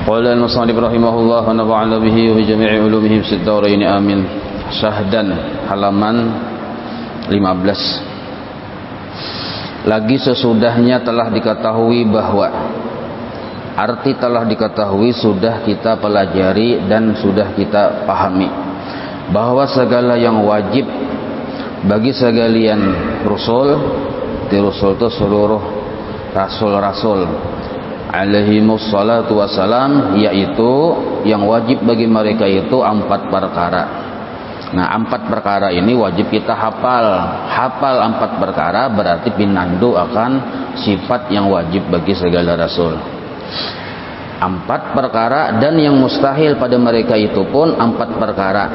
Qala al-musannif rahimahullah wa nafa'ana bihi wa jami'i ulumihi fid dharain amin. Syahdan halaman 15. Lagi sesudahnya telah diketahui bahwa arti telah diketahui sudah kita pelajari dan sudah kita pahami bahwa segala yang wajib bagi sekalian Rasul itu seluruh Rasul-Rasul alaihimus salatu wassalam, yaitu yang wajib bagi mereka itu 4 perkara. Nah, 4 perkara ini wajib kita hafal 4 perkara berarti pinandu akan sifat yang wajib bagi segala Rasul. 4 perkara dan yang mustahil pada mereka itu pun 4 perkara.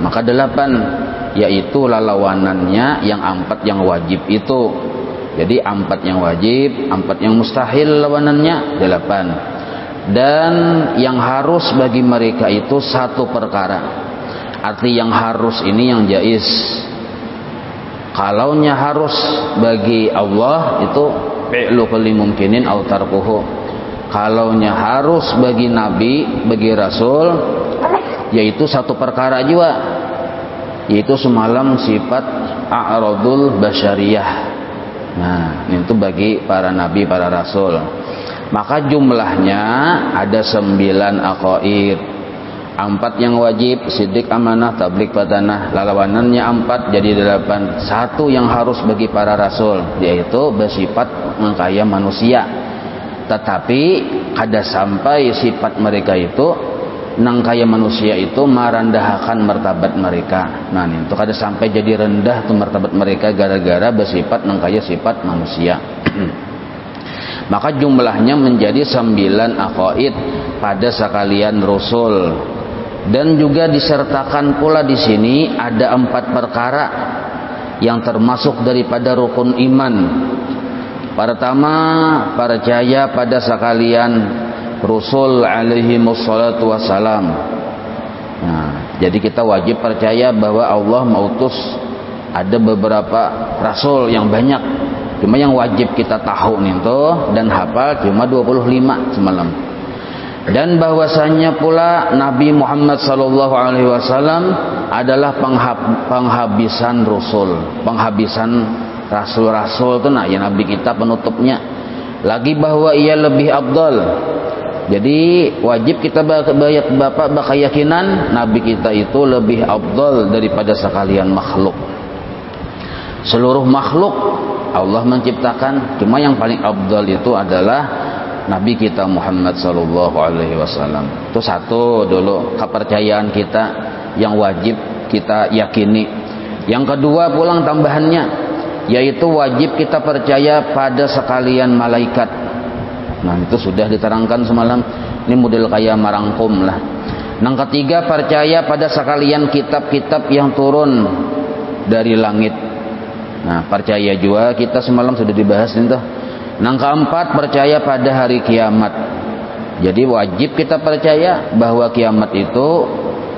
Maka 8, yaitu lalawanannya yang 4 yang wajib itu. Jadi 4 yang wajib, 4 yang mustahil lawanannya 8. Dan yang harus bagi mereka itu 1 perkara. Arti yang harus ini yang jaiz. Kalaunya harus bagi Allah itu fi'lu kulli mumkinin aw tarkuhu. Kalaunya harus bagi nabi, bagi rasul, yaitu 1 perkara juga, yaitu semalam sifat a'radul basyariyah. Nah, itu bagi para nabi, para rasul. Maka jumlahnya ada 9 aqaid. 4 yang wajib, sidik, amanah, tabligh, patanah. Lawanannya 4 jadi 8. 1 yang harus bagi para rasul, yaitu bersifat mengkaya manusia. Tetapi kada sampai sifat mereka itu nang kaya manusia itu merendahakan martabat mereka. Nah, itu kada sampai jadi rendah tuh martabat mereka gara-gara bersifat nang kaya sifat manusia. Maka jumlahnya menjadi 9 aqaid pada sekalian rasul. Dan juga disertakan pula di sini ada 4 perkara yang termasuk daripada rukun iman. Pertama, percaya pada sekalian Rasul alaihi wassalatu wassalam. Nah, jadi kita wajib percaya bahwa Allah mengutus ada beberapa rasul yang banyak. Cuma yang wajib kita tahu nih tuh dan hafal cuma 25 semalam. Dan bahwasanya pula Nabi Muhammad sallallahu alaihi wasallam adalah penghabisan rasul, penghabisan rasul-rasul itu nah ya nabi kita penutupnya. Lagi bahwa ia lebih afdal. Jadi wajib kita bapak keyakinan nabi kita itu lebih afdal daripada sekalian makhluk. Seluruh makhluk Allah menciptakan, cuma yang paling afdal itu adalah nabi kita Muhammad sallallahu alaihi wasallam. Itu satu dulu kepercayaan kita yang wajib kita yakini. Yang kedua pulang tambahannya, yaitu wajib kita percaya pada sekalian malaikat. Nah, itu sudah diterangkan semalam. Ini model kayak marangkum lah. Yang ketiga, percaya pada sekalian kitab-kitab yang turun dari langit. Nah, percaya juga kita semalam sudah dibahas itu. Yang keempat, percaya pada hari kiamat. Jadi wajib kita percaya bahwa kiamat itu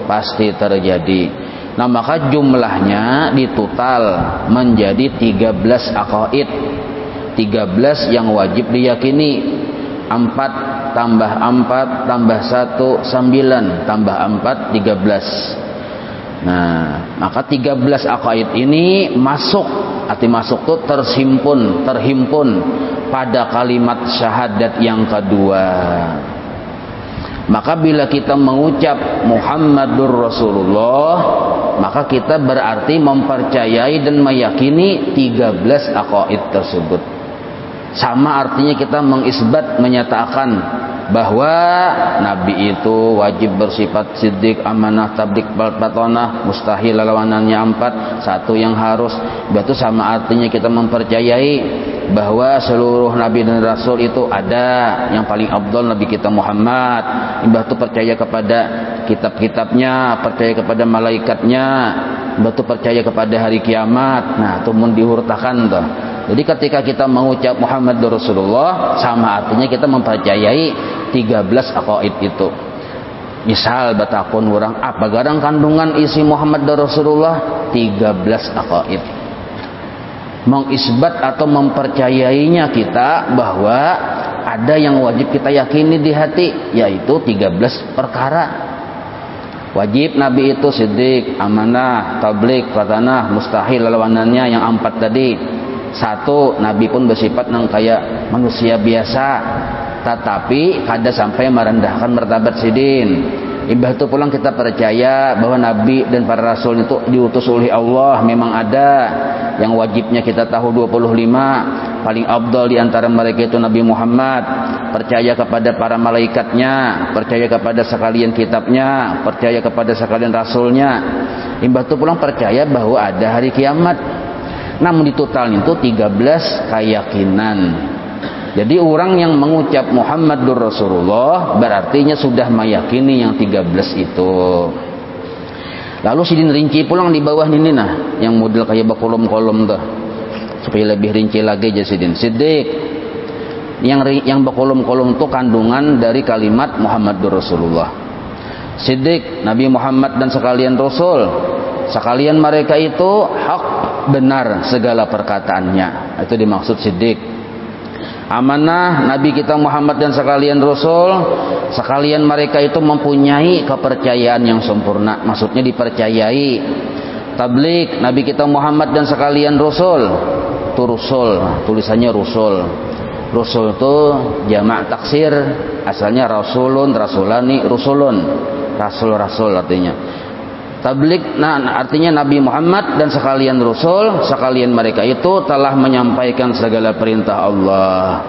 pasti terjadi. Nah, maka jumlahnya ditotal menjadi 13 aqaid. 13 yang wajib diyakini. 4 tambah 4 tambah 1 9 tambah 4 13. Nah, maka 13 aqaid ini masuk, arti masuk itu terhimpun pada kalimat syahadat yang kedua. Maka bila kita mengucap Muhammadur Rasulullah, maka kita berarti mempercayai dan meyakini 13 aqaid tersebut. Sama artinya kita mengisbat, menyatakan bahwa nabi itu wajib bersifat siddiq, amanah, tabligh, patanah, mustahil lawanannya 4, 1 yang harus. Itu sama artinya kita mempercayai bahwa seluruh nabi dan rasul itu ada yang paling afdal nabi kita Muhammad. Itu percaya kepada kitab-kitabnya, percaya kepada malaikatnya, itu percaya kepada hari kiamat. Nah, itu mun dihurtakan tuh. Jadi ketika kita mengucap Muhammad Rasulullah, sama artinya kita mempercayai 13 aqaid itu. Misal batakun orang apa garang kandungan isi Muhammad Rasulullah 13 aqaid. Mengisbat atau mempercayainya kita bahwa ada yang wajib kita yakini di hati, yaitu 13 perkara. Wajib Nabi itu siddiq, amanah, tabligh, fatanah, mustahil lawanannya yang 4 tadi. 1, Nabi pun bersifat yang kayak manusia biasa, tetapi kada sampai merendahkan martabat sidin. Imbah itu pulang kita percaya bahwa Nabi dan para Rasul itu diutus oleh Allah, memang ada. Yang wajibnya kita tahu 25. Paling afdal di antara mereka itu Nabi Muhammad. Percaya kepada para malaikatnya, percaya kepada sekalian kitabnya, percaya kepada sekalian Rasulnya. Imbah itu pulang percaya bahwa ada hari kiamat. Namun di total itu 13 keyakinan. Jadi orang yang mengucap Muhammadur Rasulullah berartinya sudah meyakini yang 13 itu. Lalu sidin rinci pulang di bawah ini nah, yang model kayak bakolom-kolom tuh. Supaya lebih rinci lagi aja sidin. Siddiq. Yang bakolom-kolom itu kandungan dari kalimat Muhammadur Rasulullah. Siddiq, Nabi Muhammad dan sekalian Rasul. Sekalian mereka itu hak, benar segala perkataannya. Itu dimaksud siddiq. Amanah, Nabi kita Muhammad dan sekalian Rasul, sekalian mereka itu mempunyai kepercayaan yang sempurna, maksudnya dipercayai. Tabligh, Nabi kita Muhammad dan sekalian Rasul, itu Rasul, tulisannya Rasul. Rasul itu jamak taksir, asalnya Rasulun, Rasulani, Rusulun, Rasul-Rasul artinya. Tabligh, nah artinya Nabi Muhammad dan sekalian Rasul, sekalian mereka itu telah menyampaikan segala perintah Allah.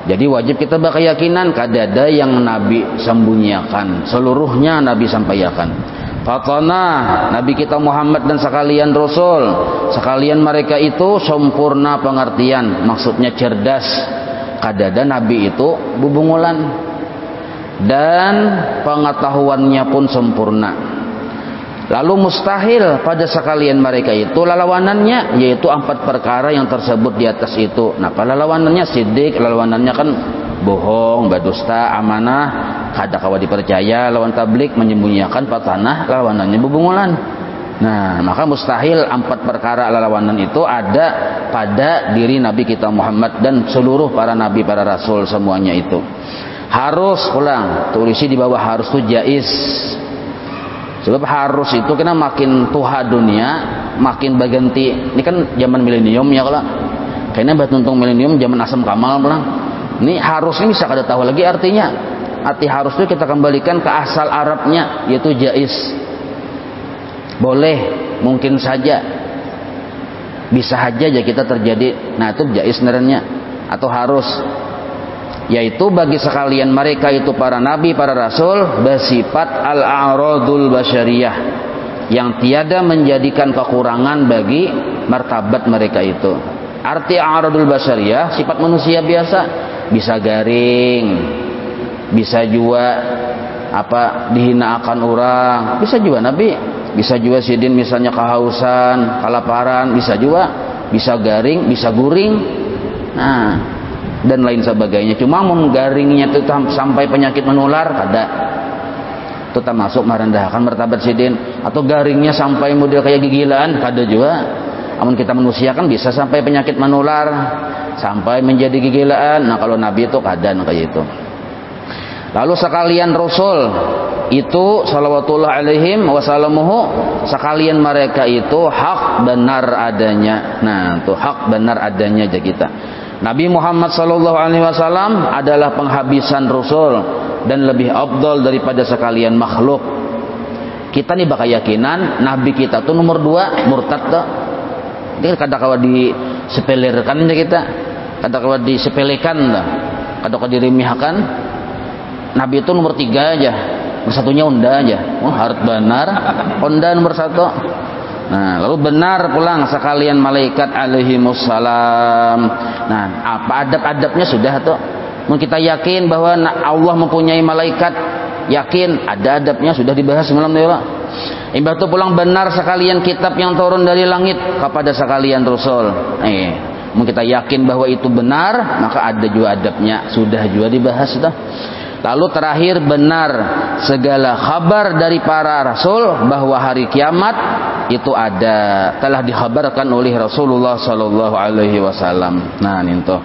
Jadi wajib kita berkeyakinan kada ada yang Nabi sembunyikan, seluruhnya Nabi sampaikan. Fatanah, Nabi kita Muhammad dan sekalian Rasul, sekalian mereka itu sempurna pengertian, maksudnya cerdas. Kada ada Nabi itu bubungulan dan pengetahuannya pun sempurna. Lalu mustahil pada sekalian mereka itu lalawanannya, yaitu 4 perkara yang tersebut di atas itu. Nah, pada lalawanannya siddiq, lalawanannya kan bohong, berdusta, amanah, kada kawa dipercaya, lawan tabligh menyembunyikan, fatanah, lawanannya bubungulan. Nah, maka mustahil 4 perkara lalawanan itu ada pada diri Nabi kita Muhammad dan seluruh para nabi, para rasul semuanya itu. Harus pulang, tulisi di bawah harus itu jaiz. Sebab harus itu kena makin tuha dunia, makin berganti. Ini kan zaman milenium ya kalau. Kayaknya batuntung milenium zaman asam kamal pulang. Ini harus ini bisa kada tahu lagi artinya. Arti harus itu kita kembalikan ke asal Arabnya, yaitu jaiz. Boleh, mungkin saja. Bisa saja aja kita terjadi. Nah, itu jaiz sebenarnya atau harus. Yaitu bagi sekalian mereka itu para nabi, para rasul bersifat al-a'radul basyariyah, yang tiada menjadikan kekurangan bagi martabat mereka itu. Arti a'radul basyariyah sifat manusia biasa, bisa garing, bisa juga dihinakan orang, bisa juga nabi, bisa juga sidin misalnya kehausan, kelaparan, bisa juga, bisa garing, bisa guring. Nah, dan lain sebagainya. Cuma menggaringnya itu sampai penyakit menular kada. Itu termasuk merendahkan martabat sidin. Atau garingnya sampai model kayak gigilaan kada juga. Namun kita manusia kan bisa sampai penyakit menular, sampai menjadi gigilaan. Nah, kalau nabi itu kada kayak itu. Lalu sekalian rasul itu salawatullah alaihim wasallamuhu, sekalian mereka itu hak benar adanya. Nah, itu hak benar adanya aja kita. Nabi Muhammad sallallahu alaihi wasallam adalah penghabisan rasul dan lebih afdal daripada sekalian makhluk. Kita nih bakal yakinan nabi kita tuh nomor 2 murtad tuh. Ini kadang-kadang disepelekan aja kita, kadang-kadang disepelekan dah, kadang-kadang diremehkan. Nabi itu nomor 3 aja, nomor 1-nya Onda aja. Harus benar, Onda nomor 1. Nah, lalu benar pulang sekalian malaikat alaihimussalam. Nah, apa adab-adabnya sudah tuh. Mungkin kita yakin bahwa Allah mempunyai malaikat, yakin ada adabnya sudah dibahas semalam ya. Imbah itu pulang benar sekalian kitab yang turun dari langit kepada sekalian rasul. Mungkin kita yakin bahwa itu benar, maka ada juga adabnya sudah juga dibahas dah. Lalu terakhir benar segala kabar dari para rasul bahwa hari kiamat itu ada, telah dikhabarkan oleh Rasulullah sallallahu alaihi wasallam. Nah, itu.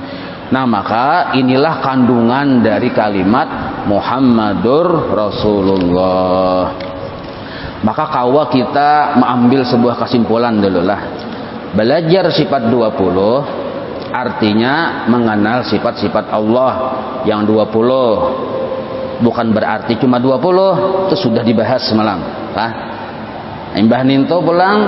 Nah, maka inilah kandungan dari kalimat Muhammadur Rasulullah. Maka kawa kita mengambil sebuah kesimpulan dulu lah. Belajar sifat 20 artinya mengenal sifat-sifat Allah yang 20. Bukan berarti cuma 20, itu sudah dibahas semalam. Mbah Ninto pulang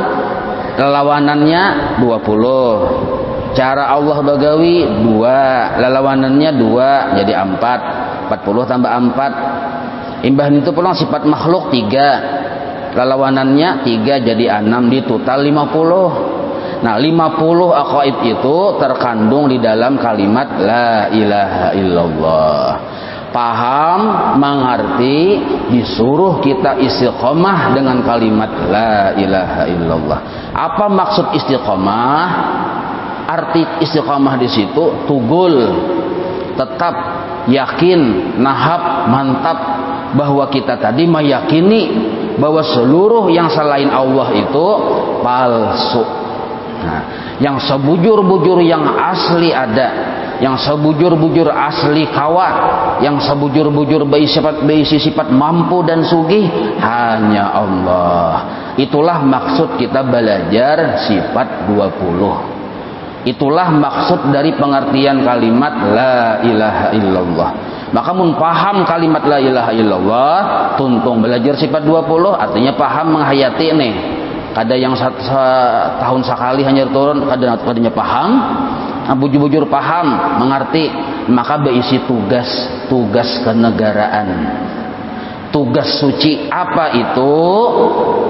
lelawanannya 20. Cara Allah bagawi 2, lelawanannya 2 jadi 4. 40 tambah 4. Mbah Ninto pulang sifat makhluk 3. Lelawanannya 3 jadi 6, di total 50. Nah, 50 aqaid itu terkandung di dalam kalimat la ilaha illallah. Paham, mengerti, disuruh kita istiqomah dengan kalimat la ilaha illallah. Apa maksud istiqomah? Arti istiqomah di situ tugul, tetap, yakin, nahab, mantap bahwa kita tadi meyakini bahwa seluruh yang selain Allah itu palsu. Nah, yang sebujur-bujur yang asli ada, yang sebujur-bujur asli kawa, yang sebujur-bujur berisi sifat mampu dan sugih hanya Allah. Itulah maksud kita belajar sifat 20. Itulah maksud dari pengertian kalimat la ilaha illallah. Maka mun paham kalimat la ilaha illallah, tuntung belajar sifat 20 artinya paham menghayati nih. Kada yang tahun sekali hanya turun, kadanya paham, bujur-bujur paham, mengerti, maka berisi tugas kenegaraan, tugas suci. Apa itu?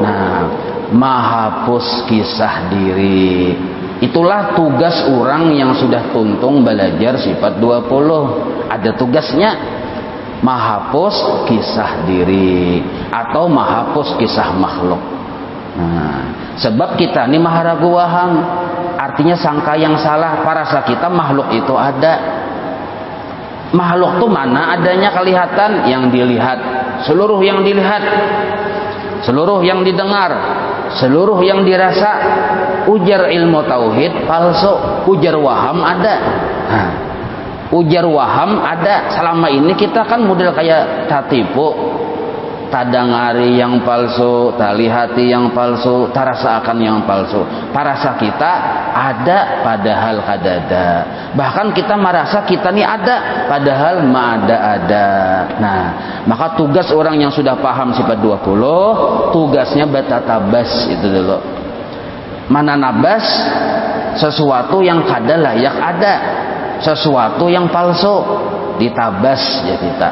Nah, menghapus kisah diri. Itulah tugas orang yang sudah tuntung belajar sifat 20. Ada tugasnya, menghapus kisah diri atau menghapus kisah makhluk. Nah, sebab kita ini maharagu waham, artinya sangka yang salah. Parasa kita makhluk itu ada. Makhluk itu mana adanya kelihatan? Yang dilihat, seluruh yang dilihat, seluruh yang didengar, seluruh yang dirasa. Ujar ilmu tauhid palsu, ujar waham ada. Nah, ujar waham ada. Selama ini kita kan model kayak tatipu, tadangari yang palsu, talihati yang palsu, tarasa akan yang palsu. Parasa kita ada padahal kadada. Bahkan kita merasa kita nih ada padahal ada. Nah, maka tugas orang yang sudah paham sifat 20, tugasnya batatabas itu dulu. Mana nabas? Sesuatu yang kada layak ada, sesuatu yang palsu ditabas ya kita.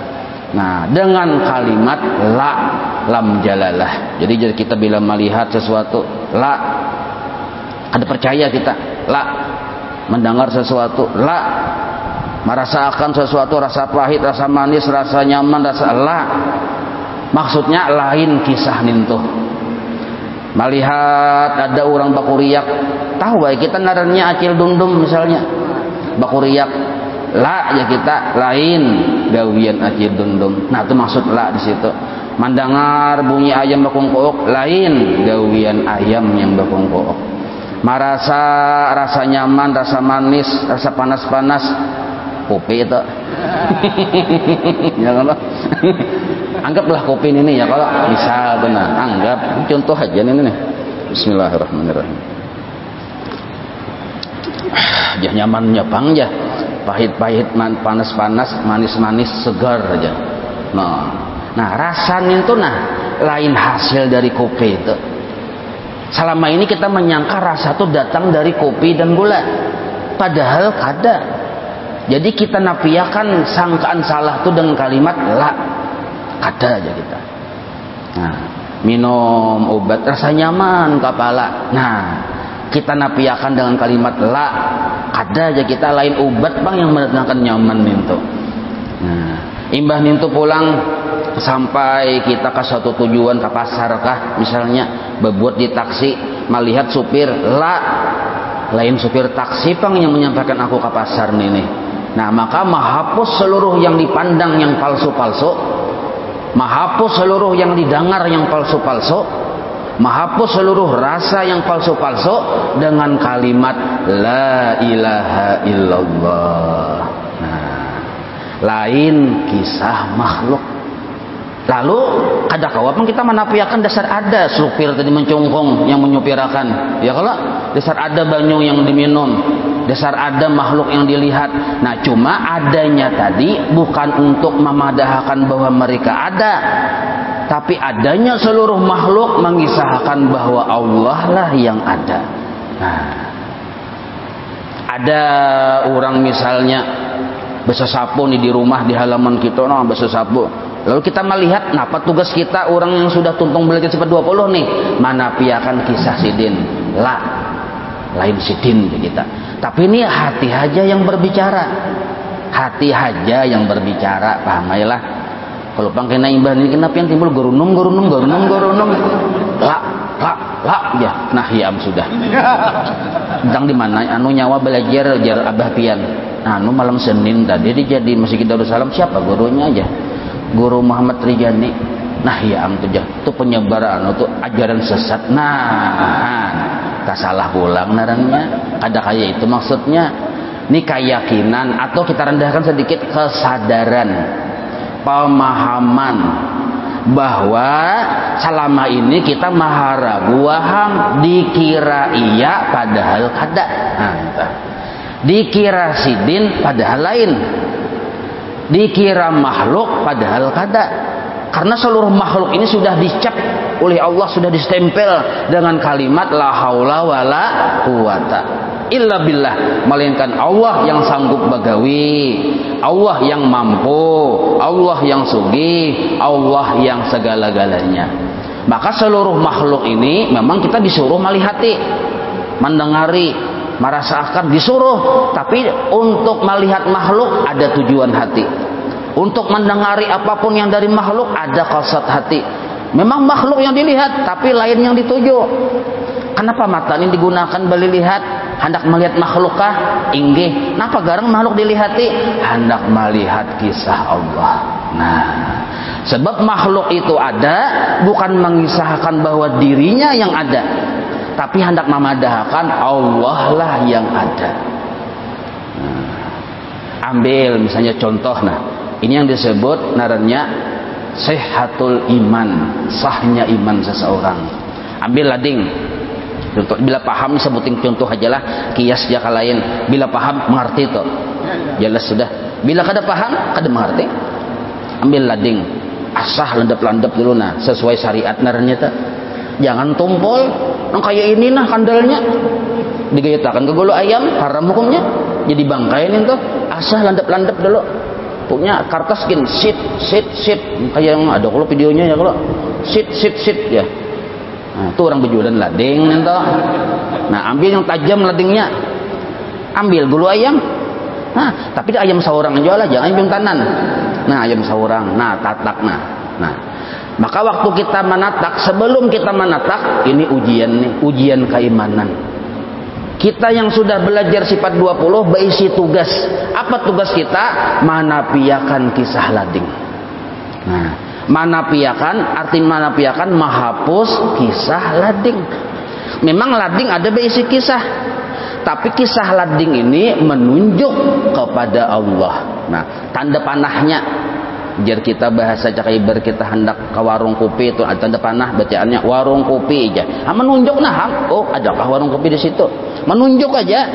Nah, dengan kalimat la, lam jalalah. Jadi kita bila melihat sesuatu la, ada percaya kita la, mendengar sesuatu la, merasakan sesuatu, rasa pahit, rasa manis, rasa nyaman, rasa la. Maksudnya lain kisah nintuh. Melihat ada orang bakuriak, tahu baik kita narannya acil dundum misalnya, bakuriak la ya kita lain gawian acil dundum. Nah, itu maksud la di situ. Mendengar bunyi ayam bakungkook lain gawian ayam yang bakungkook. Marasa rasa nyaman, rasa manis, rasa panas-panas kopi itu. Ya kalau anggaplah kopi ini ya, kalau misal benar, anggap contoh aja ini nih. Bismillahirrahmanirrahim. Jah nyaman nyepang ya, pahit-pahit, panas-panas, manis-manis, segar aja. Nah rasanya itu lain hasil dari kopi itu. Selama ini kita menyangka rasa itu datang dari kopi dan gula, padahal kada. Jadi kita nafiakan sangkaan salah itu dengan kalimat la, kada aja kita. Nah, minum obat rasa nyaman kepala. Nah, kita nafiakan dengan kalimat la, kada aja kita. Lain obat bang yang mendatangkan nyaman itu. Nah, imbah nintu pulang sampai kita ke suatu tujuan, ke pasar kah misalnya, bebuat di taksi, melihat supir la, lain supir taksi pang yang menyampaikan aku ke pasar nih. Nah, maka menghapus seluruh yang dipandang yang palsu-palsu, menghapus seluruh yang didengar yang palsu-palsu, menghapus seluruh rasa yang palsu-palsu dengan kalimat la ilaha illallah. Nah, lain kisah makhluk. Lalu kada kawapan kita menafikan dasar ada supir tadi mencungkung yang menyupirakan. Ya kalau dasar ada banyu yang diminum, dasar ada makhluk yang dilihat. Nah, cuma adanya tadi bukan untuk memadahkan bahwa mereka ada, tapi adanya seluruh makhluk mengisahkan bahwa Allah lah yang ada. Nah, ada orang misalnya bersesapu nih di rumah di halaman kita, nah bersesapu. Lalu kita melihat, apa tugas kita orang yang sudah tuntung belajar sifat 20 nih, manapiakan kisah sidin, lain sidin kita. Tapi ini hati aja yang berbicara, hati aja yang berbicara, paham ya lah. Kalau pangkena imbah ini kenapa yang timbul gurunum, la ya, nah ya sudah. Tentang di mana anu nyawa belajar abah pian. Anu malam Senin tadi dia jadi Masjid Darussalam, siapa gurunya aja? Guru Muhammad Rijani. Nah ya itu penyebaran itu ajaran sesat. Nah, tak salah pulang narangnya. Ada kayak itu maksudnya. Ini keyakinan atau kita rendahkan sedikit kesadaran, pemahaman bahwa selama ini kita maharagu waham dikira iya padahal kada. Nah, dikira sidin padahal lain, dikira makhluk padahal kada. Karena seluruh makhluk ini sudah dicap oleh Allah, sudah distempel dengan kalimat la haula wala quwata illa billah, melainkan Allah yang sanggup bagawi, Allah yang mampu, Allah yang sugih, Allah yang segala-galanya. Maka seluruh makhluk ini memang kita disuruh melihati, mendengari, merasakan, disuruh. Tapi untuk melihat makhluk ada tujuan hati, untuk mendengari apapun yang dari makhluk ada qasad hati. Memang makhluk yang dilihat tapi lain yang dituju. Kenapa mata ini digunakan beli lihat? Hendak melihat makhlukkah? Inggih. Napa garang makhluk dilihati? Hendak melihat kisah Allah. Nah, sebab makhluk itu ada bukan mengisahkan bahwa dirinya yang ada, tapi hendak memadahkan Allah lah yang ada. Ambil misalnya contoh, nah ini yang disebut naranya sihhatul iman, sahnya iman seseorang. Ambil lading contoh, bila paham sebutin contoh aja lah, kias jaka lain. Bila paham mengerti itu jelas sudah. Bila kada paham kada mengerti, ambil lading, asah landap-landap dulu nah sesuai syariat naranya tuh. Jangan tumpul nang kayak ini nah kandalnya digayatakan ke gulu ayam, haram hukumnya. Jadi bangkain itu asah landap-landap dulu. Punya kartas skin sit kayak yang ada kalau videonya ya, kalau sit ya. Nah, itu orang berjualan lading itu. Nah, ambil yang tajam ladingnya. Ambil gulu ayam. Nah, tapi ayam saurang aja lah, jangan ayam tanan. Nah, ayam saurang. Nah, tatak nah. Maka waktu kita menatak, sebelum kita menatak, ini ujian nih, ujian keimanan. Kita yang sudah belajar sifat 20 berisi tugas. Apa tugas kita? Manapiakan kisah lading. Nah, manapiakan, arti manapiakan menghapus kisah lading. Memang lading ada berisi kisah, tapi kisah lading ini menunjuk kepada Allah. Nah, tanda panahnya, biar kita bahasa cakaiber kita hendak ke warung kopi itu ada tanda panah, bacaannya warung kopi aja. Menunjuk nah, oh adakah warung kopi di situ? Menunjuk aja.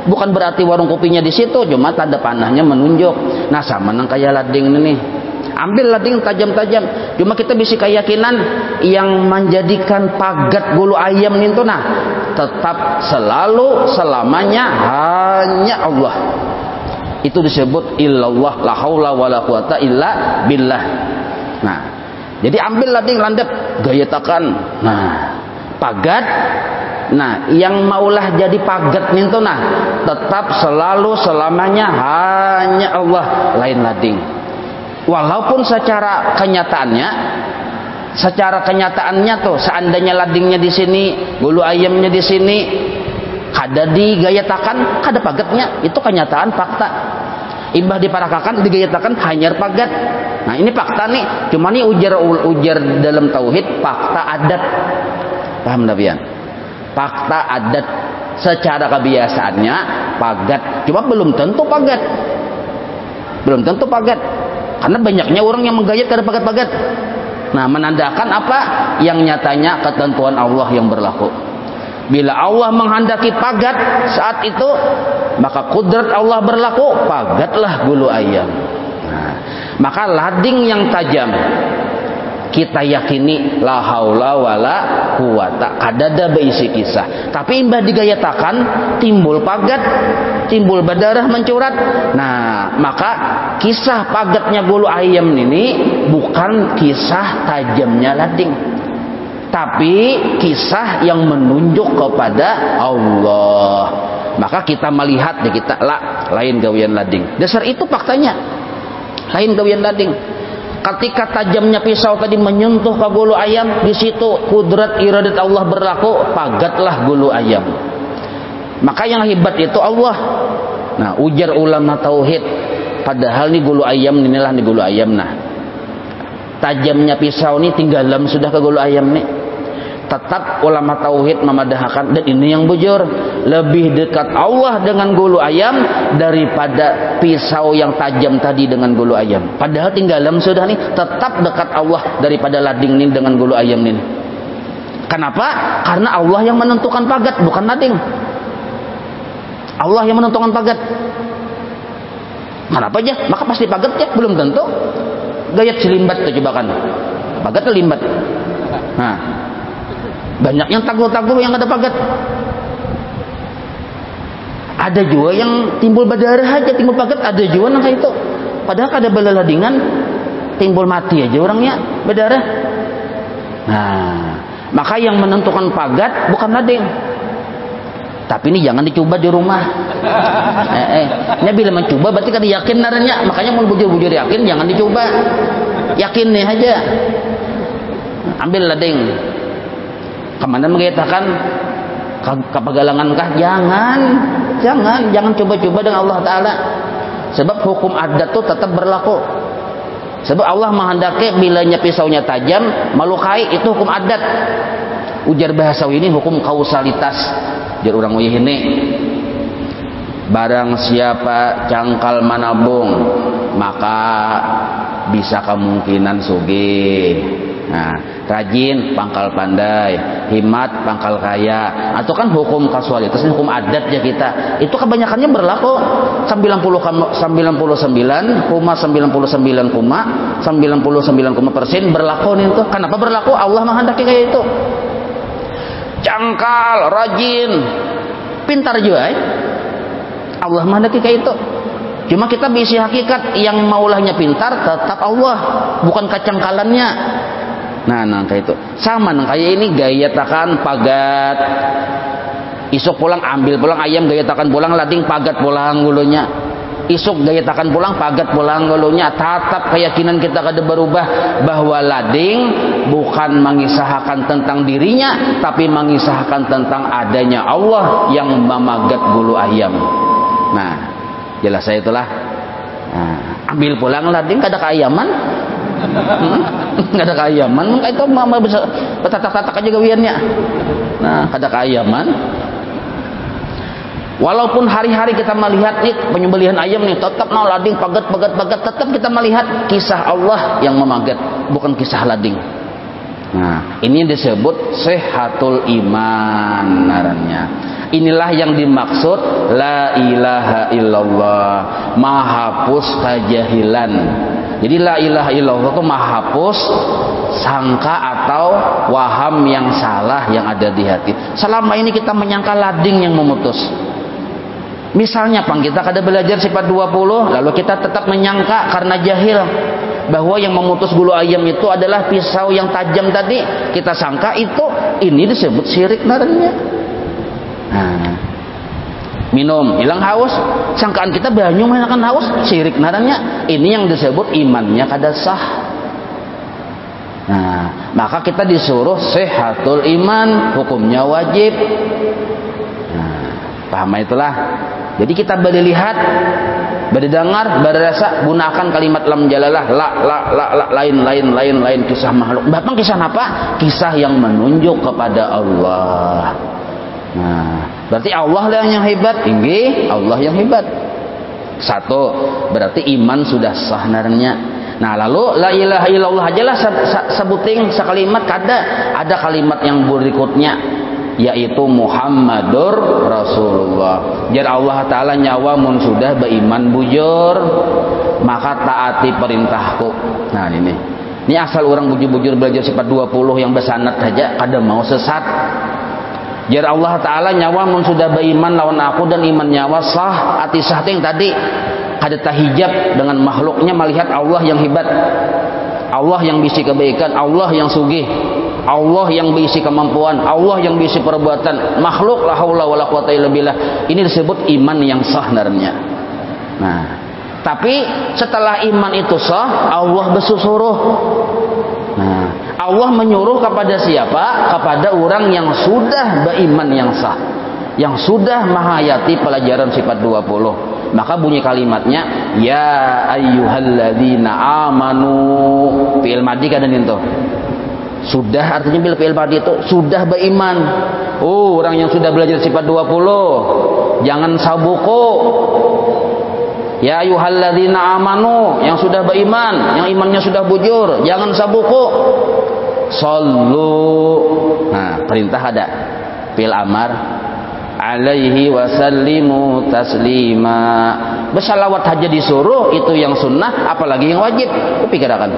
Bukan berarti warung kopinya di situ, cuma tanda panahnya menunjuk. Nah, sama nang kayak lading ini nih. Ambil lading tajam-tajam. Cuma kita bisa keyakinan yang menjadikan pagat gulu ayam itu nah tetap selalu selamanya hanya Allah. Itu disebut illallah, la haula wala quwata illa billah. Nah, jadi ambil lading landep gayatakan. Nah, pagat. Nah, yang maulah jadi pagat itu nah tetap selalu selamanya hanya Allah, lain lading. Walaupun secara kenyataannya tuh seandainya ladingnya di sini, bulu ayamnya di sini, kada digayatakan, kada pagatnya, itu kenyataan fakta. Imbah diparakakan digayatakan hanyar pagat. Nah, ini fakta nih, cuma nih ujar dalam tauhid fakta adat. Paham Nabian? Fakta adat secara kebiasaannya pagat, cuma belum tentu pagat. belum tentu pagat. Karena banyaknya orang yang menggayat kada pagat-pagat. Nah, menandakan apa? Yang nyatanya ketentuan Allah yang berlaku. Bila Allah menghendaki pagat saat itu, maka kudrat Allah berlaku, pagatlah bulu ayam. Nah, maka lading yang tajam kita yakini la haula wala quwata, kadada beisi kisah. Tapi imbah digayatakan timbul pagat, timbul berdarah mencurat. Nah, maka kisah pagatnya bulu ayam ini bukan kisah tajamnya lading, tapi kisah yang menunjuk kepada Allah. Maka kita melihat di kita lain gawian lading. Dasar itu faktanya. Lain gawian lading. Ketika tajamnya pisau tadi menyentuh ke bulu ayam, di situ kudrat iradat Allah berlaku, pagatlah bulu ayam. Maka yang hebat itu Allah. Nah, ujar ulama tauhid, padahal nih bulu ayam inilah nih bulu ayam. Nah, tajamnya pisau nih tinggalam sudah ke bulu ayam nih. Tetap ulama tauhid memadahkan, dan ini yang bujur, lebih dekat Allah dengan bulu ayam daripada pisau yang tajam tadi dengan bulu ayam. Padahal tinggalam sudah nih, tetap dekat Allah daripada lading nih dengan bulu ayam nih. Kenapa? Karena Allah yang menentukan pagat, bukan lading. Allah yang menentukan pagat. Kenapa aja? Maka pasti pagat ya, belum tentu. Gayat selimbat tuh coba kan. Pagat limbat. Nah, banyak yang taguh-taguh yang ada pagat. Ada juga yang timbul berdarah aja timbul pagat, ada juga yang kayak itu. Padahal ada belaladingan timbul mati aja orangnya berdarah. Nah, maka yang menentukan pagat bukan lading. Tapi ini jangan dicoba di rumah. Ini bila mencoba berarti kan yakin naranya. Makanya mau bujur-bujur yakin jangan dicoba. Yakin nih aja. Ambil lading. Kemana mengatakan kepagalangan kah? Jangan coba-coba dengan Allah Ta'ala. Sebab hukum adat itu tetap berlaku. Sebab Allah menghendaki bilanya pisaunya tajam melukai, itu hukum adat. Ujar bahasa ini hukum kausalitas. Ujar orang ini, barang siapa cangkal manabung maka bisa kemungkinan sugih. Nah, rajin pangkal pandai, himat pangkal kaya. Atau kan hukum kasualitas, hukum adat ya kita. Itu kebanyakannya berlaku 99,99% berlaku nih itu. Kenapa berlaku? Allah menghendaki kayak itu. Cangkal, rajin, pintar juga Allah menghendaki kayak itu. Cuma kita bisa hakikat yang maulahnya pintar tetap Allah, bukan kacangkalannya. Nah kayak itu sama kayak ini gayatakan pagat, isuk pulang ambil pulang ayam, gayatakan pulang lading pagat pulang gulunya, isuk gayatakan pulang pagat pulang gulunya. Tatap keyakinan kita kada berubah bahwa lading bukan mengisahkan tentang dirinya, tapi mengisahkan tentang adanya Allah yang memagat bulu ayam. Nah jelas saya itulah. Nah, ambil pulang lading kada keayaman. Nggak ada keayaman, itu mama bisa tatak-tatak aja gawiannya. Nah, ada keayaman. Walaupun hari-hari kita melihat nih penyembelihan ayam nih, tetap mau lading pagat, tetap kita melihat kisah Allah yang memagat, bukan kisah lading. Nah, ini disebut sehatul iman narannya. Inilah yang dimaksud la ilaha illallah, mahapus kejahilan. Jadi la ilaha illallah itu mahapus sangka atau waham yang salah yang ada di hati. Selama ini kita menyangka lading yang memutus. Misalnya kita kada belajar sifat 20, lalu kita tetap menyangka karena jahil bahwa yang memutus bulu ayam itu adalah pisau yang tajam tadi. Kita sangka itu, ini disebut syirik naranya. Nah, minum hilang haus, sangkaan kita banyu menghilangkan haus, syirik naranya. Ini yang disebut imannya kada sah. Nah, maka kita disuruh sehatul iman, hukumnya wajib. Nah, paham itulah. Jadi kita berlihat, berdengar, berrasa, gunakan kalimat lam jalalah, lain kisah makhluk. Bapak kisah apa? Kisah yang menunjuk kepada Allah. Nah, berarti Allah lah yang hebat, tinggi Allah yang hebat. Satu, berarti iman sudah sah narnya. Nah, lalu la ilaha illallah ajalah sebuting sekalimat ada kalimat yang berikutnya yaitu Muhammadur Rasulullah. Jar Allah taala nyawa mun sudah beriman bujur maka taati perintahku. Nah, ini asal orang bujur-bujur belajar sifat 20 yang bersanad saja kada mau sesat. Jar Allah taala nyawa mun sudah beriman lawan aku dan iman nyawa sah ati sah yang tadi kada tahijab dengan makhluknya melihat Allah yang hebat, Allah yang bisi kebaikan, Allah yang sugih, Allah yang berisi kemampuan, Allah yang berisi perbuatan, makhluk la haula wala quwata illa billah. Ini disebut iman yang sah narnya. Nah, tapi setelah iman itu sah, Allah bersusuruh. Nah, Allah menyuruh kepada siapa? Kepada orang yang sudah beriman yang sah, yang sudah menghayati pelajaran sifat 20. Maka bunyi kalimatnya ya ayyuhalladzina amanu. Fi'il madhi kan itu. Sudah artinya bila fi'il madhi itu sudah beriman. Oh, orang yang sudah belajar sifat 20 jangan sabuku. Ya ayyuhalladzina amanu, yang sudah beriman, yang imannya sudah bujur, jangan sabuku. Shallu. Nah, perintah ada. Fi'il amar alaihi wasallimu taslima. Bersalawat saja disuruh, itu yang sunnah, apalagi yang wajib. Pikirkan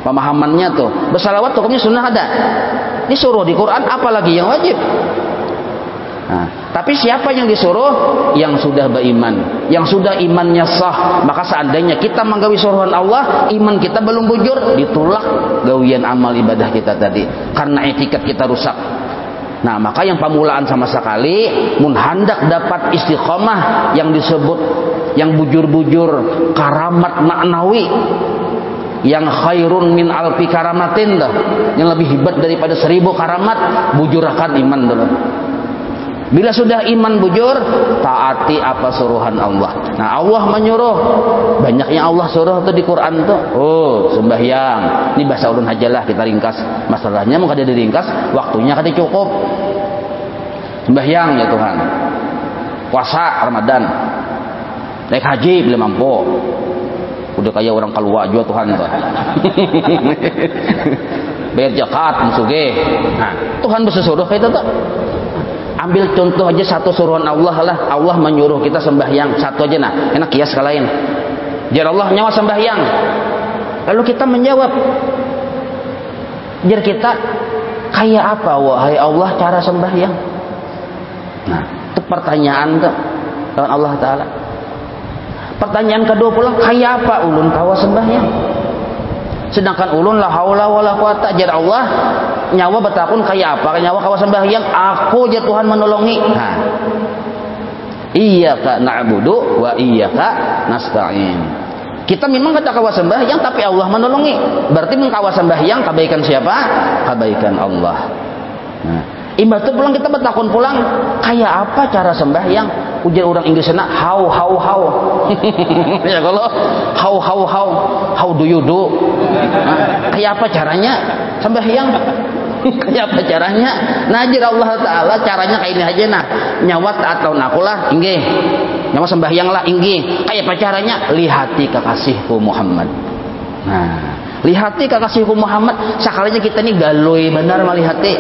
pemahamannya tuh. Bersalawat hukumnya sunnah ada, disuruh di Quran, apalagi yang wajib. Nah, tapi siapa yang disuruh? Yang sudah beriman, yang sudah imannya sah. Maka seandainya kita menggawi suruhan Allah, iman kita belum bujur, ditolak gawian amal ibadah kita tadi karena etikat kita rusak. Nah, maka yang pamulaan sama sekali mun hendak dapat istiqomah yang disebut yang bujur-bujur karamat maknawi yang khairun min alfi karamatin dah, yang lebih hebat daripada 1000 karamat, bujurkan iman dulu. Bila sudah iman bujur, taati apa suruhan Allah. Nah, Allah menyuruh, banyak yang Allah suruh tuh di Quran tuh. Oh, sembahyang. Ini bahasa ulun ajalah, kita ringkas. Masalahnya mau kada diringkas, waktunya kada cukup. Sembahyang ya Tuhan. Puasa Ramadan. Naik haji bila mampu. Udah kayak orang kalua juga Tuhan tuh. Bayar zakat musuge. Nah, Tuhan bersesuruh kayak itu tuh. Ambil contoh aja satu suruhan Allah lah. Allah menyuruh kita sembahyang satu aja, nah enak kias kalain. Jar Allah nyawa sembahyang, lalu kita menjawab, jar kita kayak apa wahai Allah cara sembahyang? Nah, itu pertanyaan tuh dengan Allah Taala. Pertanyaan kedua pula, kayak apa ulun kawa sembahyang? Sedangkan ulun la haula wala quwata, jar Allah nyawa betakun kayak apa nyawa kawa sembahyang, aku aja Tuhan menolongi. Nah, iyyaka na'budu wa iyyaka nasta'in. Kita memang kada kawa sembahyang tapi Allah menolongi. Berarti mengkawa sembahyang kebaikan siapa? Kebaikan Allah. Nah, imbah itu pulang kita betakun pulang kayak apa cara sembahyang? Ujar orang Inggrisnya how. Ya kalau how do you do? Nah, kayak apa caranya sembahyang? Kayak apa caranya? Nah, ajar Allah Taala caranya kayak ini aja. Nah, nyawa taat lawan aku lah, inggih. Nyawa sembahyang lah, inggih. Kayak apa caranya? Lihati kekasihku Muhammad. Nah, lihati kekasihku Muhammad. Sakalinya kita nih galoi benar malihati,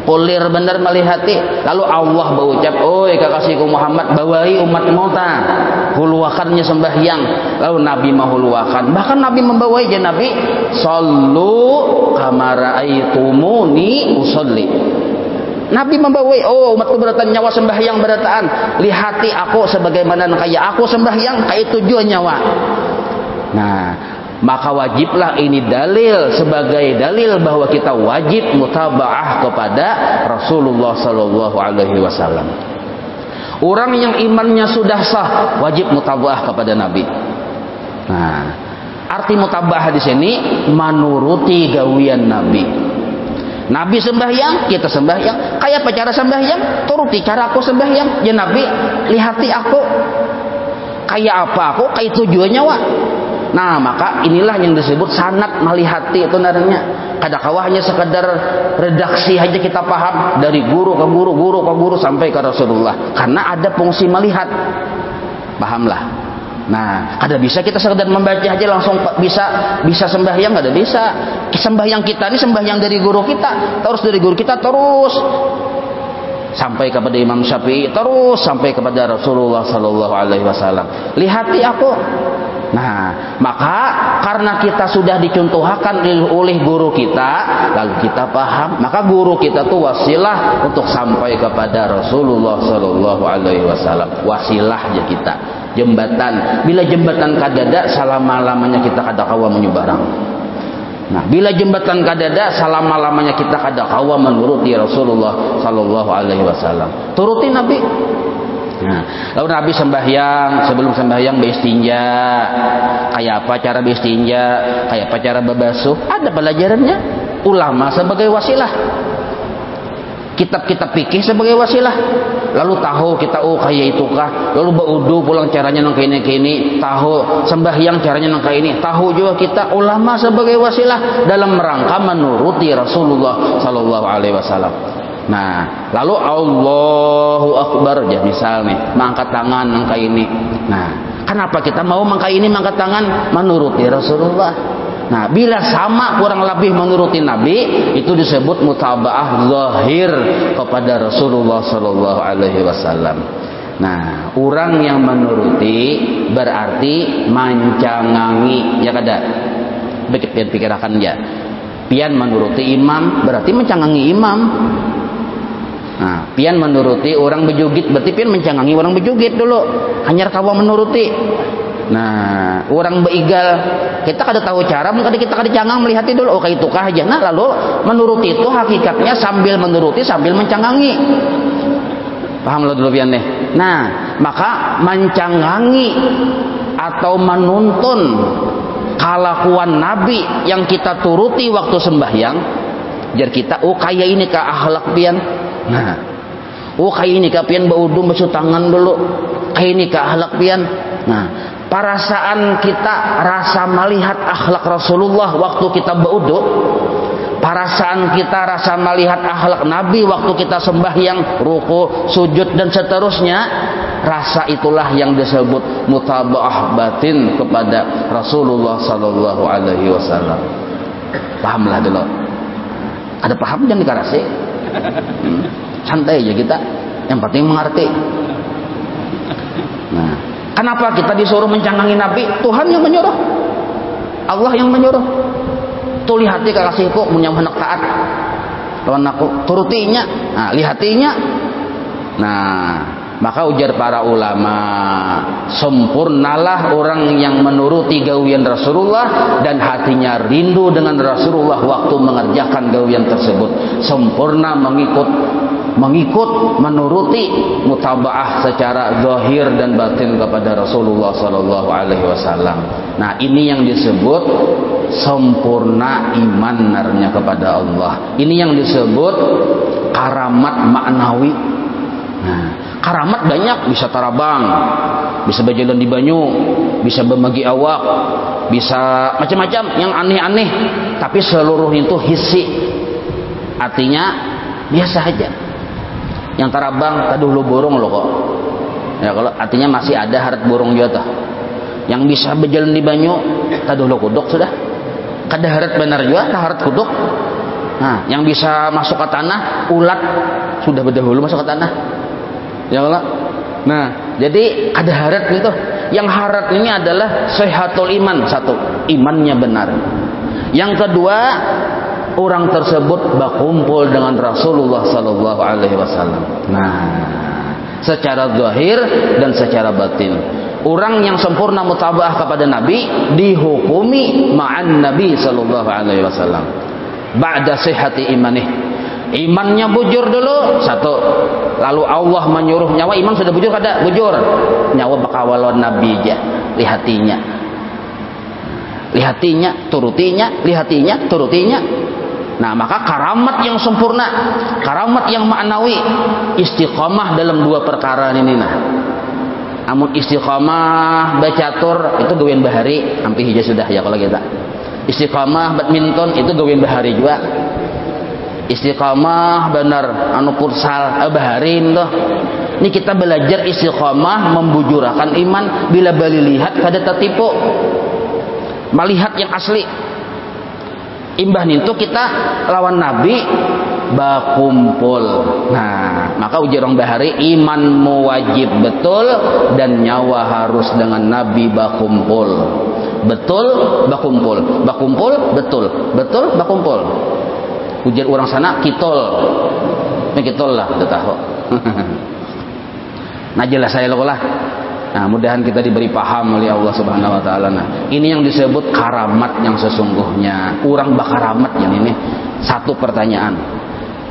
kulir benar malihati. Lalu Allah berucap, oi kekasihku Muhammad, bawai umat mauta huluakannya sembahyang. Lalu Nabi mahuluakan, bahkan Nabi membawai aja Nabi, sallu kama raaitumuni usolli. Nabi membawai, oh umatku beratan nyawa sembahyang berataan, lihati aku sebagaimana kayak aku sembahyang, kayak tujuan nyawa. Nah, maka wajiblah ini dalil sebagai dalil bahwa kita wajib mutabaah kepada Rasulullah sallallahu alaihi wasallam. Orang yang imannya sudah sah wajib mutabaah kepada Nabi. Nah, arti mutabaah di sini menuruti gawian Nabi. Nabi sembahyang, kita sembahyang. Kayak apa cara sembahyang? Turuti cara aku sembahyang. Ya Nabi, lihati aku. Kayak apa aku? Kayak tujuannya wa. Nah, maka inilah yang disebut sanad malihati itu naranya. Kadang-kala hanya sekedar redaksi aja kita paham dari guru ke guru, guru ke guru sampai ke Rasulullah. Karena ada fungsi melihat. pahamlah. Nah, ada bisa kita sekedar membaca aja langsung bisa sembahyang, ada bisa. Sembahyang kita ini sembahyang dari guru kita, terus dari guru kita terus sampai kepada Imam Syafi'i, terus sampai kepada Rasulullah sallallahu alaihi wasallam. Lihati aku. Nah, maka karena kita sudah dicontohkan oleh guru kita, lalu kita paham, maka guru kita tuh wasilah untuk sampai kepada Rasulullah sallallahu alaihi wasallam. Wasilah aja kita, jembatan. Bila jembatan kadada, selama-lamanya kita kada kawa menyebarang. Nah, bila jembatan kadada, selama-lamanya kita kada kawa menuruti Rasulullah sallallahu alaihi wasallam. Turuti Nabi. Nah, lalu Nabi sembahyang, sebelum sembahyang beristinja. Kayak apa cara beristinja? Kayak apa cara berbasuh? Ada pelajarannya. Ulama sebagai wasilah, kitab-kitab fikih sebagai wasilah. Lalu tahu kita kayak itu kah? Lalu berudu pulang caranya nang kini, tahu sembahyang caranya nang ini. Tahu juga kita ulama sebagai wasilah dalam rangka menuruti Rasulullah sallallahu alaihi wasallam. Nah, lalu Allahu Akbar ya misal nih, mengangkat tangan angka ini. Nah, kenapa kita mau mangkat ini mangkat tangan? Menuruti Rasulullah. Nah, bila sama kurang lebih menuruti Nabi, itu disebut mutaba'ah zahir kepada Rasulullah sallallahu alaihi wasallam. Nah, orang yang menuruti berarti mancangangi, ya kada? Pikirkan ya. Pian menuruti imam berarti mencangangi imam. Nah, pian menuruti orang bejugit berarti pian mencangangi orang bejugit dulu. Hanya kawa menuruti. Nah, orang beigal kita kada tahu cara, mungkin kita kada cangang melihat itu dulu. Kayak itu kah aja. Nah, lalu menuruti itu hakikatnya sambil menuruti sambil mencangangi. Paham lo dulu pian nih. Nah, maka mencangangi atau menuntun kelakuan Nabi yang kita turuti waktu sembahyang, jar kita kayak ini kah akhlak pian. Nah, kayak ini kah pian baudu basuh tangan dulu. Kayak ini kah akhlak pian. Nah, perasaan kita rasa melihat akhlak Rasulullah waktu kita baudu, perasaan kita rasa melihat akhlak Nabi waktu kita sembahyang, ruku, sujud dan seterusnya, rasa itulah yang disebut mutaba'ah batin kepada Rasulullah sallallahu alaihi wasallam. Pahamlah dulu. Ada paham jangan dikarasi. Santai aja kita. Yang penting mengerti. Nah, kenapa kita disuruh mencangangi Nabi? Tuhan yang menyuruh. Allah yang menyuruh. Tuh lihati kakasihku punya hendak taat. Lawan aku turutinya. Nah, lihatinya. Nah, maka ujar para ulama, sempurnalah orang yang menuruti gawian Rasulullah dan hatinya rindu dengan Rasulullah waktu mengerjakan gawian tersebut. Sempurna mengikut, menuruti, mutaba'ah secara zahir dan batin kepada Rasulullah sallallahu alaihi wasallam. Nah, ini yang disebut sempurna iman narnya kepada Allah. Ini yang disebut karamat maknawi. Nah, karamat banyak, bisa tarabang, bisa berjalan di banyu, bisa berbagi awak, bisa macam-macam yang aneh-aneh, tapi seluruh itu hissi, artinya biasa aja. Yang tarabang taduh lu burung lo kok, ya kalau artinya masih ada harat burung juga tuh. Yang bisa berjalan di banyu taduh lu kuduk sudah, kada harat benar juga, harat kuduk. Nah, yang bisa masuk ke tanah ulat sudah berdahulu masuk ke tanah. Ya Allah. Nah, jadi ada harat gitu. Yang harat ini adalah sehatul iman, satu, imannya benar. Yang kedua, orang tersebut berkumpul dengan Rasulullah sallallahu alaihi wasallam. Nah, secara zahir dan secara batin. Orang yang sempurna mutaba'ah kepada Nabi dihukumi ma'an Nabi sallallahu alaihi wasallam. Ba'da sihhati imanih. Imannya bujur dulu, satu. Lalu Allah menyuruh nyawa iman sudah bujur kada? Bujur. Nyawa bakawalon Nabi aja. Lihatinya, turutinya. Nah, maka karamat yang sempurna, karamat yang maknawi, istiqamah dalam dua perkara ini nah. Namun istiqamah bacatur itu gawian bahari, hampir hija sudah ya kalau kita. Istiqamah badminton itu gawian bahari juga. Istiqamah benar anu futsal baharin tuh. Ini kita belajar istiqomah membujurakan iman bila bali lihat kada tertipu. Melihat yang asli. Imbah nintu kita lawan Nabi bakumpul. Nah, maka ujar orang bahari imanmu wajib betul dan nyawa harus dengan Nabi bakumpul. Betul bakumpul, bakumpul betul, betul bakumpul. Ujar orang sana kitol. Ini kitol lah, udah tahu. Nah jelas saya lah. Nah, mudahan kita diberi paham oleh Allah Subhanahu wa taala. Nah, ini yang disebut karamat yang sesungguhnya. Urang bakaramat yang ini. Satu pertanyaan.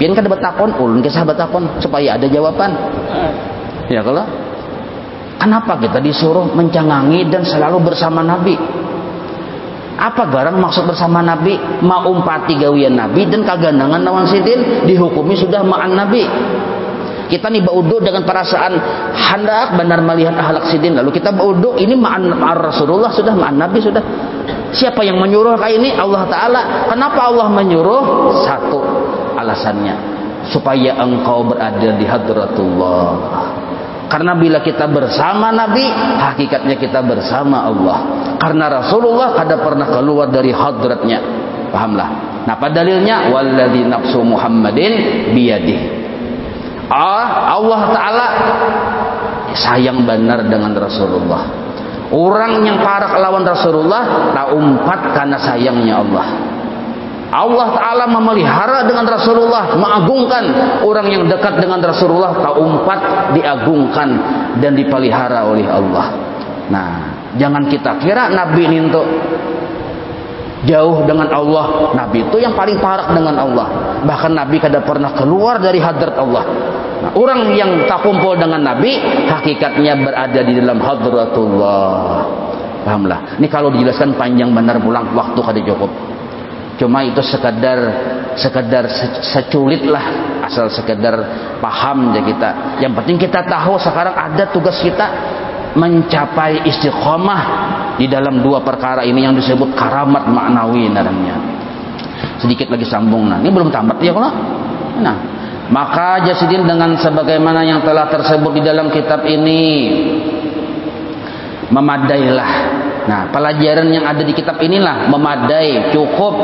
Pian kada batakon, ulun kisah batakon supaya ada jawaban. Ya kalau kenapa kita disuruh mencangangi dan selalu bersama Nabi? Apa garang maksud bersama Nabi? Maumpati gawian Nabi dan kagandangan lawan sidin dihukumi sudah ma'an Nabi. Kita nih baudu dengan perasaan hendak benar melihat ahlak sidin, lalu kita baudu ini ma'an Rasulullah sudah, ma'an Nabi sudah. Siapa yang menyuruh kayak ini? Allah Ta'ala. Kenapa Allah menyuruh? Satu alasannya, supaya engkau berada di hadratullah. Karena bila kita bersama Nabi, hakikatnya kita bersama Allah. Karena Rasulullah kada pernah keluar dari hadratnya. Pahamlah. Nah, apa dalilnya? Walladzi nafsu Muhammadin biyadihi. Allah Ta'ala sayang benar dengan Rasulullah. Orang yang parah lawan Rasulullah tak umpat karena sayangnya Allah. Allah Ta'ala memelihara dengan Rasulullah, mengagungkan orang yang dekat dengan Rasulullah, tak umpat diagungkan dan dipelihara oleh Allah. Nah, jangan kita kira Nabi ini untuk jauh dengan Allah. Nabi itu yang paling parah dengan Allah. Bahkan Nabi kada pernah keluar dari hadrat Allah. Nah, orang yang tak kumpul dengan Nabi, hakikatnya berada di dalam hadratullah. Pahamlah. Ini kalau dijelaskan panjang benar pulang, waktu kada cukup. Cuma itu sekedar seculit lah, asal sekedar paham aja kita. Yang penting kita tahu sekarang ada tugas kita mencapai istiqomah di dalam dua perkara ini yang disebut karamat maknawi namanya. Sedikit lagi sambung. Nah, ini belum tamat ya kalau. Nah, maka jasidin dengan sebagaimana yang telah tersebut di dalam kitab ini memadailah. Nah, pelajaran yang ada di kitab inilah memadai, cukup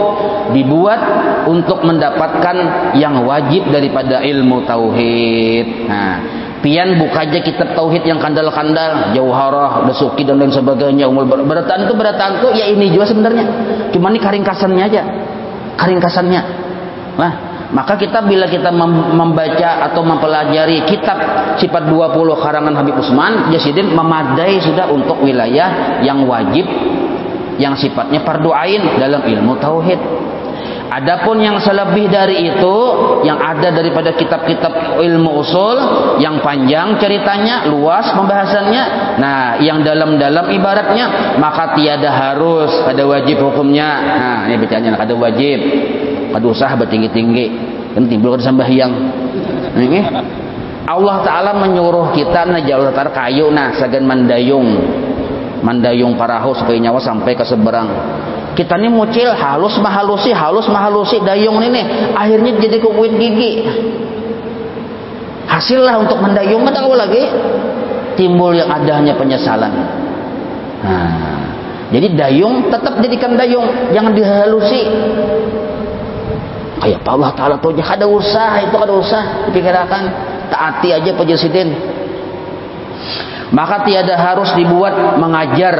dibuat untuk mendapatkan yang wajib daripada ilmu tauhid. Nah, pian buka aja kitab tauhid yang kandal-kandal, Jauharah, Dasuki dan lain sebagainya. Umul berataan itu ya ini juga sebenarnya. Cuma ini karingkasannya aja. Karingkasannya. Nah, maka kita bila kita membaca atau mempelajari kitab sifat 20 karangan Habib Utsman Jasidin memadai sudah untuk wilayah yang wajib yang sifatnya fardu ain dalam ilmu tauhid. Adapun yang selebih dari itu yang ada daripada kitab-kitab ilmu usul yang panjang ceritanya, luas pembahasannya, nah yang dalam-dalam ibaratnya, maka tiada harus, ada wajib hukumnya. Nah ini bacanya ada wajib, kada usah bertinggi-tinggi, kan timbul kada sembahyang. Ini Allah Ta'ala menyuruh kita najauh tar kayu nah sagan mandayung parahu supaya nyawa sampai ke seberang. Kita ini mucil halus mahalusi dayung ini akhirnya jadi kukuit gigi. Hasillah untuk mendayung tahu lagi timbul yang adanya penyesalan. Nah, jadi dayung tetap jadikan dayung, jangan dihalusi. Kayak Allah Ta'ala tuh ada usaha itu kada usah dipikirkan, taati aja penjesidin. Maka tiada harus dibuat mengajar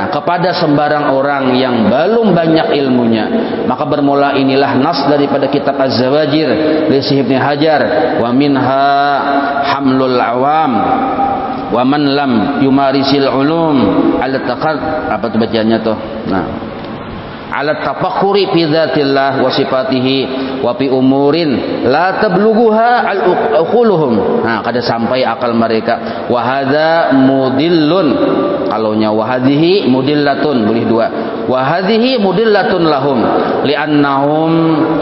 kepada sembarang orang yang belum banyak ilmunya. Maka bermula inilah nas daripada kitab Az-Zawajir li Syekh Ibnu Hajar, wa minha hamlul awam wa man lam yumarisil ulum ala taqad, apa tuh bacaannya tuh? Nah, ala tafakhuri fi dzatillah wa sifatihi wa fi umurin la tablughuha al-uquluhum. Nah, kada sampai akal mereka. Wa hadza mudillun, kalau nya wa hadhihi mudillatun, boleh dua. wa hadhihi mudillatun lahum li'annahum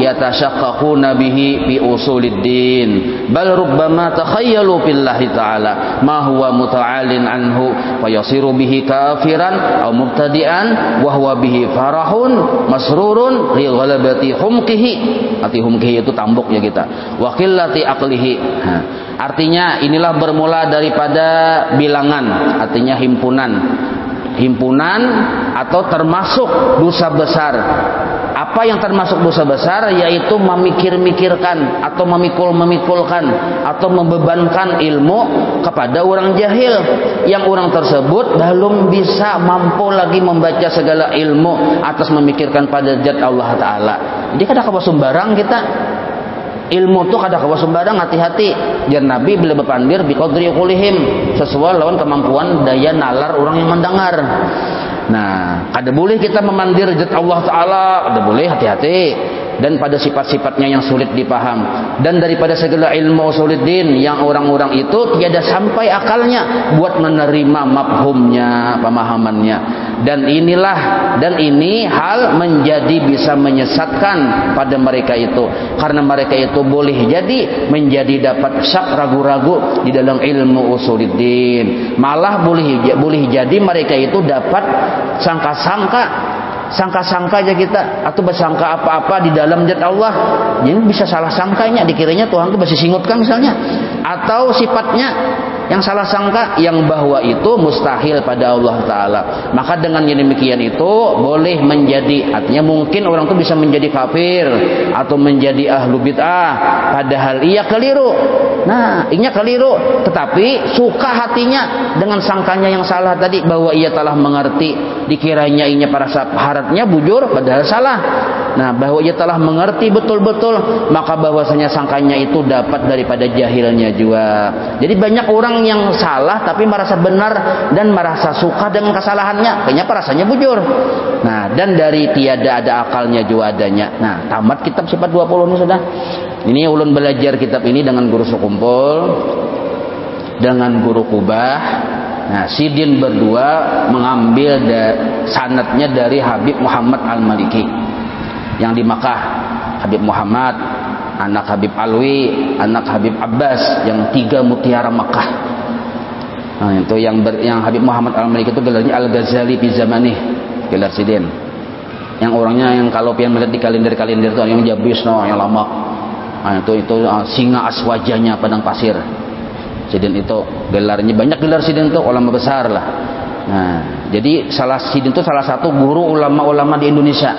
yatashaqqaquna bihi bi usuliddin bal rubbama takhayyalu billahi ta'ala ma huwa muta'alin anhu wa yasiru bihi kafiran aw mubtadi'an wa huwa bihi farahun masrurun li ghalabati humqihi. Arti humqihi itu tambuk ya kita, wa qillati aqlihi. Artinya inilah bermula daripada bilangan, artinya himpunan atau termasuk dosa besar. Apa yang termasuk dosa besar? Yaitu memikir-mikirkan atau memikul-memikulkan atau membebankan ilmu kepada orang jahil, yang orang tersebut belum bisa mampu lagi membaca segala ilmu atas memikirkan pada zat Allah Ta'ala. Jadi kada kawa sembarang kita ilmu tuh kada kawa sembarang, hati-hati. Jar Nabi bila berpandir biqadri qulihim, sesuai lawan kemampuan daya nalar orang yang mendengar. Nah, kada boleh kita memandir zat Allah Ta'ala, kada boleh, hati-hati. Dan pada sifat-sifatnya yang sulit dipaham, dan daripada segala ilmu usuluddin yang orang-orang itu tiada sampai akalnya buat menerima mafhumnya, pemahamannya. Dan ini hal menjadi bisa menyesatkan pada mereka itu, karena mereka itu boleh jadi menjadi dapat syak, ragu-ragu di dalam ilmu usuluddin. Malah boleh jadi mereka itu dapat sangka-sangka aja kita, atau bersangka apa-apa di dalam zat Allah. Jadi bisa salah sangkanya, dikiranya Tuhan itu masih singutkan misalnya, atau sifatnya yang salah sangka yang bahwa itu mustahil pada Allah Ta'ala. Maka dengan yang demikian itu boleh menjadi, artinya mungkin orang itu bisa menjadi kafir atau menjadi ahlu bid'ah, padahal ia keliru. Nah, inya keliru, tetapi suka hatinya dengan sangkanya yang salah tadi, bahwa ia telah mengerti, dikiranya inya para harapnya bujur padahal salah. Nah, bahwa ia telah mengerti betul-betul, maka bahwasanya sangkanya itu dapat daripada jahilnya juga. Jadi banyak orang yang salah tapi merasa benar dan merasa suka dengan kesalahannya, kayaknya rasanya bujur. Nah, dan dari tiada ada akalnya juga adanya. Nah, tamat kitab sifat 20 ini sudah. Ini ulun belajar kitab ini dengan guru Sukumpul, dengan guru Kubah. Nah, Sidin berdua mengambil sanadnya dari Habib Muhammad Al-Maliki yang di Makkah. Habib Muhammad, anak Habib Alwi, anak Habib Abbas, yang 3 mutiara Makkah. Nah, itu yang Habib Muhammad Al-Maliki itu gelarnya Al-Ghazali fi zamanih, gelar Sidin. Yang orangnya yang kalau pian melihat di kalender-kalender itu yang jabis yang lama. Nah, itu singa aswajanya padang pasir. Sidin itu gelarnya banyak, gelar Sidin itu ulama besar lah. Nah, jadi Sidin itu salah satu guru ulama-ulama di Indonesia.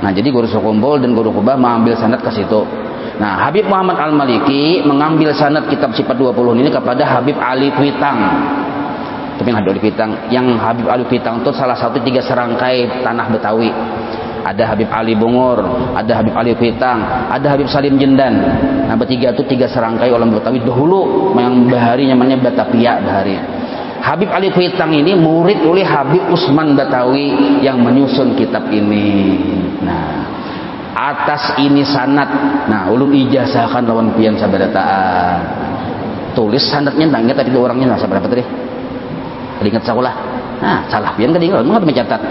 Nah, jadi guru Sukumpul dan guru Kubah mengambil sanad ke situ. Nah, Habib Muhammad Al-Maliki mengambil sanad kitab sifat 20 ini kepada Habib Ali Kuitang. Tapi Habib Ali Kuitang, yang Habib Ali Kuitang itu salah satu 3 serangkai tanah Betawi. Ada Habib Ali Bungur, ada Habib Ali Kuitang, ada Habib Salim Jendan. Nah, bertiga itu 3 serangkai ulama Betawi dahulu, yang bahari namanya Batavia bahari. Habib Ali Kuitang ini murid oleh Habib Usman Batawi yang menyusun kitab ini. Nah, atas ini sanad. Nah, ulun ijazahkan lawan pian sabarataan. Tulis sanadnya nang tadi orangnya sabarapa tadi? Ingat salah. Nah, salah pian tadi ulun enggak mencatat.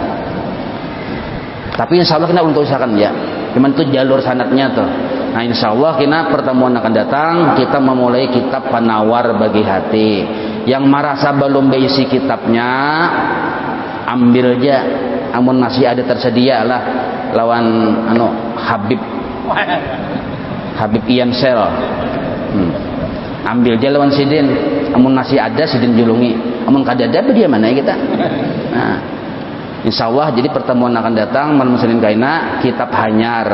Tapi insya Allah kita ulun tulisakan ya. Cuman itu jalur sanadnya tuh. Nah, insya Allah kita pertemuan akan datang kita memulai kitab Penawar Bagi Hati. Yang merasa belum berisi kitabnya ambil aja, amun masih ada tersedia lah lawan Habib Ian Sel. Ambil aja lawan Sidin, amun masih ada Sidin julungi, amun kada ada dia mana ya kita. Nah, insyaallah jadi pertemuan akan datang malam Senin kaina kitab Hanyar.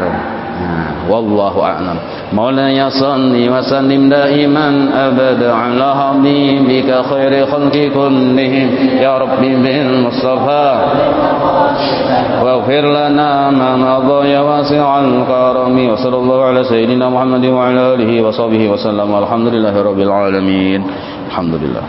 Nah, wallahu a'lam. Maulana salli wa sallim daiman abada ala habibika khairi khalqi kullihim ya rabbi bil mustafa waghfir lana ma madha ya wasi'al karami wa sallallahu ala sayyidina Muhammadin wa ala alihi wa sahbihi wa sallam. Alhamdulillahirabbil alamin. Alhamdulillah.